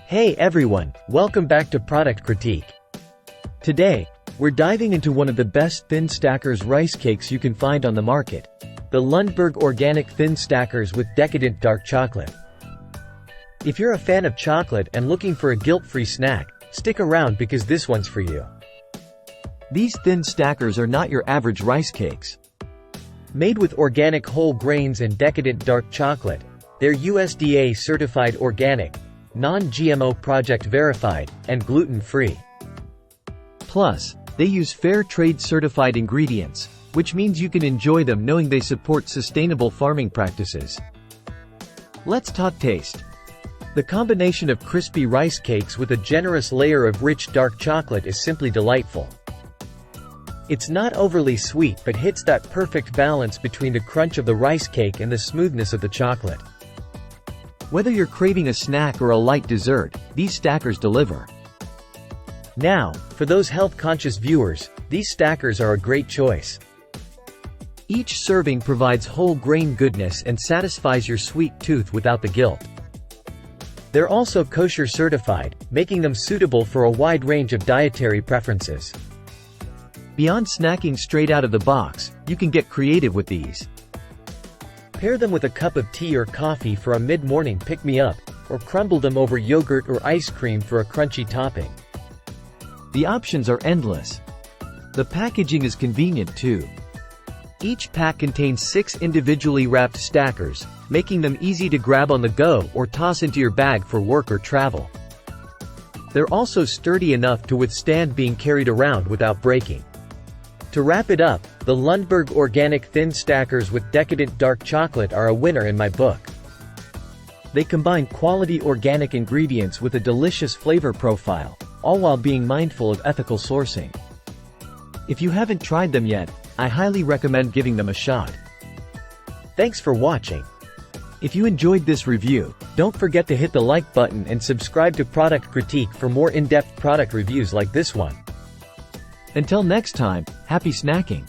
Hey everyone, welcome back to Product Critique. Today, we're diving into one of the best thin stackers rice cakes you can find on the market. The Lundberg Organic Thin Stackers with Decadent Dark Chocolate. If you're a fan of chocolate and looking for a guilt-free snack, stick around because this one's for you. These thin stackers are not your average rice cakes. Made with organic whole grains and decadent dark chocolate, they're USDA certified organic, non-GMO project verified, and gluten-free. Plus, they use fair trade certified ingredients, which means you can enjoy them knowing they support sustainable farming practices. Let's talk taste. The combination of crispy rice cakes with a generous layer of rich dark chocolate is simply delightful. It's not overly sweet but hits that perfect balance between the crunch of the rice cake and the smoothness of the chocolate. Whether you're craving a snack or a light dessert, these stackers deliver. Now, for those health-conscious viewers, these stackers are a great choice. Each serving provides whole grain goodness and satisfies your sweet tooth without the guilt. They're also kosher certified, making them suitable for a wide range of dietary preferences. Beyond snacking straight out of the box, you can get creative with these. Pair them with a cup of tea or coffee for a mid-morning pick-me-up, or crumble them over yogurt or ice cream for a crunchy topping. The options are endless. The packaging is convenient too. Each pack contains 6 individually wrapped stackers, making them easy to grab on the go or toss into your bag for work or travel. They're also sturdy enough to withstand being carried around without breaking. To wrap it up, the Lundberg Organic Thin Stackers with Decadent Dark Chocolate are a winner in my book. They combine quality organic ingredients with a delicious flavor profile, all while being mindful of ethical sourcing. If you haven't tried them yet, I highly recommend giving them a shot. Thanks for watching. If you enjoyed this review, don't forget to hit the like button and subscribe to Product Critique for more in-depth product reviews like this one. Until next time, happy snacking!